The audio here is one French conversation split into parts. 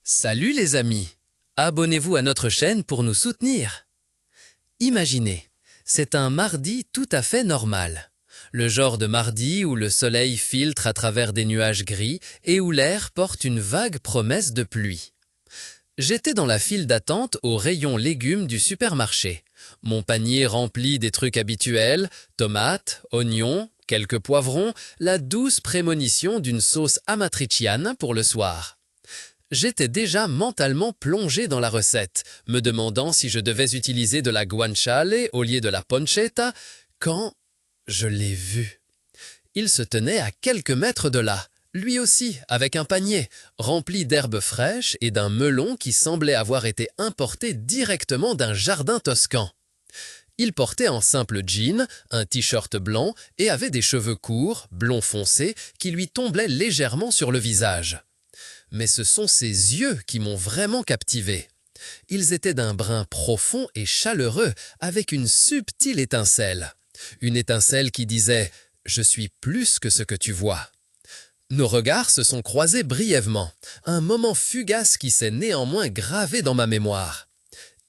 Salut les amis! Abonnez-vous à notre chaîne pour nous soutenir. Imaginez, c'est un mardi tout à fait normal. Le genre de mardi où le soleil filtre à travers des nuages gris et où l'air porte une vague promesse de pluie. J'étais dans la file d'attente au rayon légumes du supermarché. Mon panier rempli des trucs habituels, tomates, oignons, quelques poivrons, la douce prémonition d'une sauce amatriciana pour le soir. J'étais déjà mentalement plongé dans la recette, me demandant si je devais utiliser de la guanciale au lieu de la pancetta, quand je l'ai vu. Il se tenait à quelques mètres de là, lui aussi avec un panier, rempli d'herbes fraîches et d'un melon qui semblait avoir été importé directement d'un jardin toscan. Il portait un simple jean, un t-shirt blanc et avait des cheveux courts, blond foncé, qui lui tombaient légèrement sur le visage. Mais ce sont ses yeux qui m'ont vraiment captivé. Ils étaient d'un brun profond et chaleureux, avec une subtile étincelle. Une étincelle qui disait « Je suis plus que ce que tu vois ». Nos regards se sont croisés brièvement, un moment fugace qui s'est néanmoins gravé dans ma mémoire.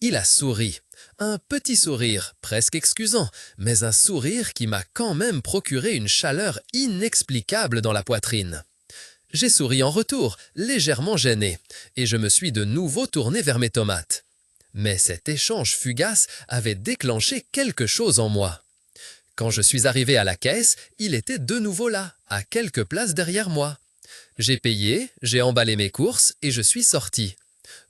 Il a souri, un petit sourire, presque excusant, mais un sourire qui m'a quand même procuré une chaleur inexplicable dans la poitrine. J'ai souri en retour, légèrement gêné, et je me suis de nouveau tourné vers mes tomates. Mais cet échange fugace avait déclenché quelque chose en moi. Quand je suis arrivé à la caisse, il était de nouveau là, à quelques places derrière moi. J'ai payé, j'ai emballé mes courses et je suis sorti.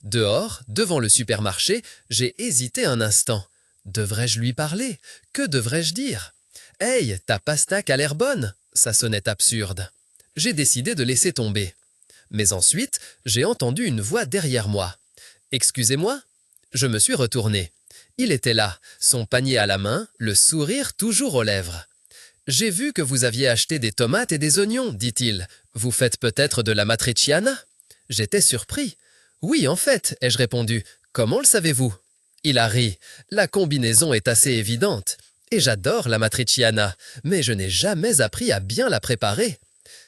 Dehors, devant le supermarché, j'ai hésité un instant. Devrais-je lui parler? Que devrais-je dire? « Hey, ta pastèque a l'air bonne !» Ça sonnait absurde. J'ai décidé de laisser tomber. Mais ensuite, j'ai entendu une voix derrière moi. « Excusez-moi ?» Je me suis retourné. Il était là, son panier à la main, le sourire toujours aux lèvres. « J'ai vu que vous aviez acheté des tomates et des oignons, dit-il. Vous faites peut-être de la matriciana ?» J'étais surpris. « Oui, en fait, ai-je répondu. Comment le savez-vous » Il a ri. La combinaison est assez évidente. Et j'adore la matriciana, mais je n'ai jamais appris à bien la préparer.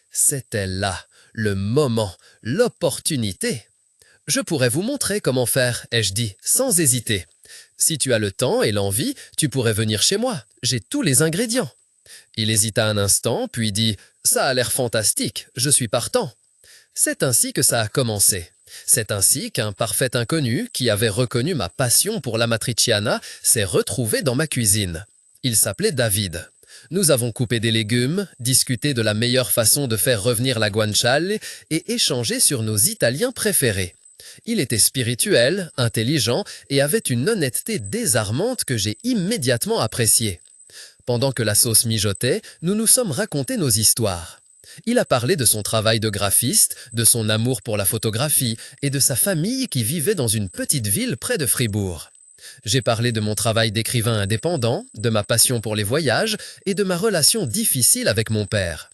C'était là, le moment, l'opportunité. « Je pourrais vous montrer comment faire, ai-je dit, sans hésiter. Si tu as le temps et l'envie, tu pourrais venir chez moi, j'ai tous les ingrédients. » Il hésita un instant, puis dit « Ça a l'air fantastique, je suis partant. » C'est ainsi que ça a commencé. C'est ainsi qu'un parfait inconnu, qui avait reconnu ma passion pour la matriciana, s'est retrouvé dans ma cuisine. Il s'appelait David. Nous avons coupé des légumes, discuté de la meilleure façon de faire revenir la guanciale et échangé sur nos Italiens préférés. Il était spirituel, intelligent et avait une honnêteté désarmante que j'ai immédiatement appréciée. Pendant que la sauce mijotait, nous nous sommes racontés nos histoires. Il a parlé de son travail de graphiste, de son amour pour la photographie et de sa famille qui vivait dans une petite ville près de Fribourg. J'ai parlé de mon travail d'écrivain indépendant, de ma passion pour les voyages et de ma relation difficile avec mon père.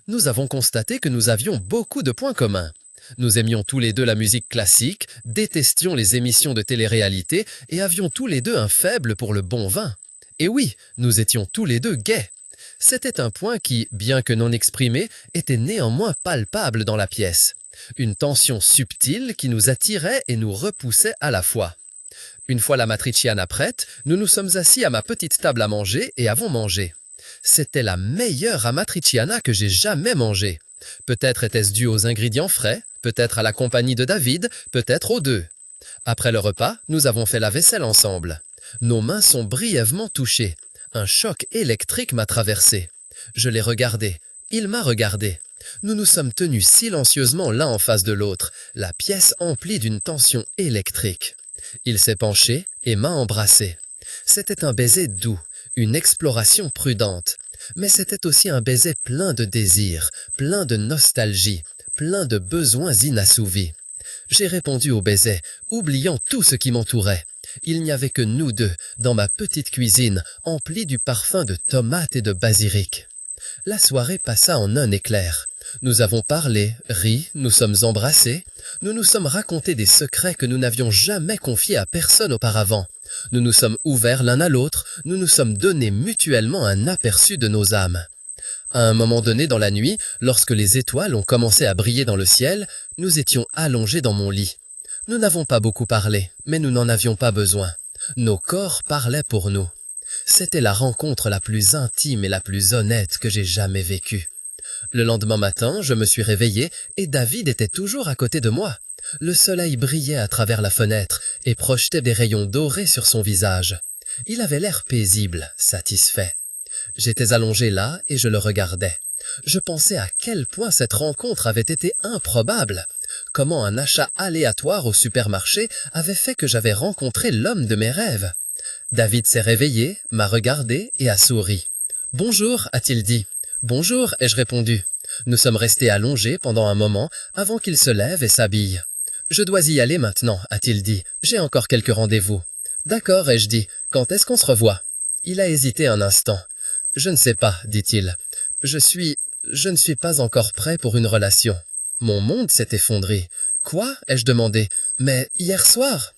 Nous avons constaté que nous avions beaucoup de points communs. Nous aimions tous les deux la musique classique, détestions les émissions de télé-réalité et avions tous les deux un faible pour le bon vin. Et oui, nous étions tous les deux gais. C'était un point qui, bien que non exprimé, était néanmoins palpable dans la pièce. Une tension subtile qui nous attirait et nous repoussait à la fois. Une fois la matriciana prête, nous nous sommes assis à ma petite table à manger et avons mangé. C'était la meilleure amatriciana que j'ai jamais mangée. Peut-être était-ce dû aux ingrédients frais, peut-être à la compagnie de David, peut-être aux deux. Après le repas, nous avons fait la vaisselle ensemble. Nos mains sont brièvement touchées. Un choc électrique m'a traversé. Je l'ai regardé. Il m'a regardé. Nous nous sommes tenus silencieusement l'un en face de l'autre, la pièce emplie d'une tension électrique. Il s'est penché et m'a embrassé. C'était un baiser doux, une exploration prudente. Mais c'était aussi un baiser plein de désir, plein de nostalgie, plein de besoins inassouvis. J'ai répondu au baiser, oubliant tout ce qui m'entourait. Il n'y avait que nous deux, dans ma petite cuisine, emplie du parfum de tomates et de basilic. La soirée passa en un éclair. Nous avons parlé, ri, nous sommes embrassés. Nous nous sommes racontés des secrets que nous n'avions jamais confiés à personne auparavant. Nous nous sommes ouverts l'un à l'autre, nous nous sommes donné mutuellement un aperçu de nos âmes. À un moment donné dans la nuit, lorsque les étoiles ont commencé à briller dans le ciel, nous étions allongés dans mon lit. Nous n'avons pas beaucoup parlé, mais nous n'en avions pas besoin. Nos corps parlaient pour nous. C'était la rencontre la plus intime et la plus honnête que j'ai jamais vécue. Le lendemain matin, je me suis réveillé et David était toujours à côté de moi. Le soleil brillait à travers la fenêtre et projetait des rayons dorés sur son visage. Il avait l'air paisible, satisfait. J'étais allongé là et je le regardais. Je pensais à quel point cette rencontre avait été improbable. Comment un achat aléatoire au supermarché avait fait que j'avais rencontré l'homme de mes rêves. David s'est réveillé, m'a regardé et a souri. « Bonjour » a-t-il dit. « Bonjour » ai-je répondu. Nous sommes restés allongés pendant un moment avant qu'il se lève et s'habille. « Je dois y aller maintenant » a-t-il dit. « J'ai encore quelques rendez-vous. »« D'accord » ai-je dit. « Quand est-ce qu'on se revoit ?» Il a hésité un instant. « Je ne sais pas » dit-il. « Je ne suis pas encore prêt pour une relation. » Mon monde s'est effondré. « Quoi » ai-je demandé. « Mais hier soir ?»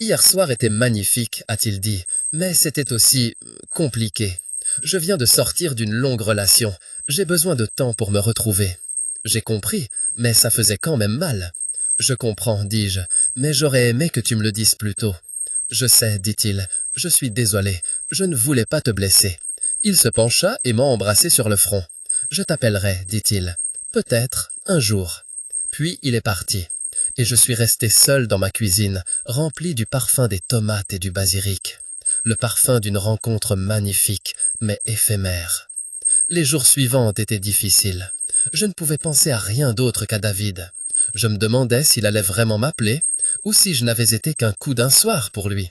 Hier soir était magnifique, a-t-il dit, mais c'était aussi compliqué. Je viens de sortir d'une longue relation. J'ai besoin de temps pour me retrouver. J'ai compris, mais ça faisait quand même mal. Je comprends, dis-je, mais j'aurais aimé que tu me le dises plus tôt. Je sais, dit-il, je suis désolé, je ne voulais pas te blesser. Il se pencha et m'a embrassé sur le front. Je t'appellerai, dit-il. Peut-être, un jour. Puis il est parti. Et je suis resté seul dans ma cuisine, rempli du parfum des tomates et du basilic. Le parfum d'une rencontre magnifique, mais éphémère. Les jours suivants ont été difficiles. Je ne pouvais penser à rien d'autre qu'à David. Je me demandais s'il allait vraiment m'appeler, ou si je n'avais été qu'un coup d'un soir pour lui.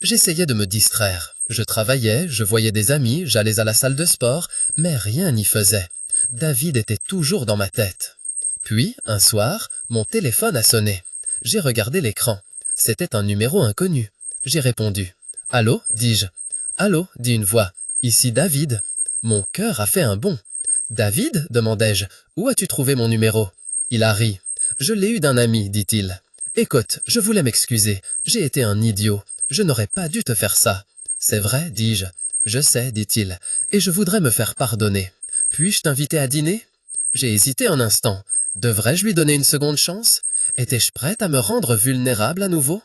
J'essayais de me distraire. Je travaillais, je voyais des amis, j'allais à la salle de sport, mais rien n'y faisait. David était toujours dans ma tête. Puis, un soir, mon téléphone a sonné. J'ai regardé l'écran. C'était un numéro inconnu. J'ai répondu. « Allô » dis-je. « Allô » dit une voix. « Ici David. » Mon cœur a fait un bond. « David » demandai-je. « Où as-tu trouvé mon numéro ?» Il a ri. « Je l'ai eu d'un ami, dit-il. Écoute, je voulais m'excuser. J'ai été un idiot. Je n'aurais pas dû te faire ça. »« C'est vrai, dis-je. »« Je sais, dit-il. Et je voudrais me faire pardonner. Puis-je t'inviter à dîner ?» J'ai hésité un instant. Devrais-je lui donner une seconde chance? Étais-je prête à me rendre vulnérable à nouveau?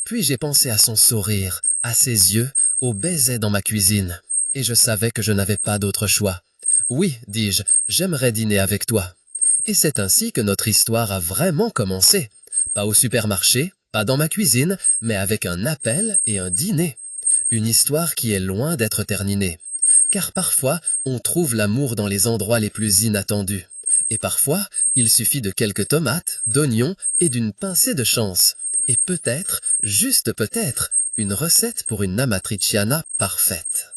Puis j'ai pensé à son sourire, à ses yeux, au baiser dans ma cuisine. Et je savais que je n'avais pas d'autre choix. Oui, dis-je, j'aimerais dîner avec toi. Et c'est ainsi que notre histoire a vraiment commencé. Pas au supermarché, pas dans ma cuisine, mais avec un appel et un dîner. Une histoire qui est loin d'être terminée. Car parfois, on trouve l'amour dans les endroits les plus inattendus. Et parfois, il suffit de quelques tomates, d'oignons et d'une pincée de chance. Et peut-être, juste peut-être, une recette pour une amatriciana parfaite.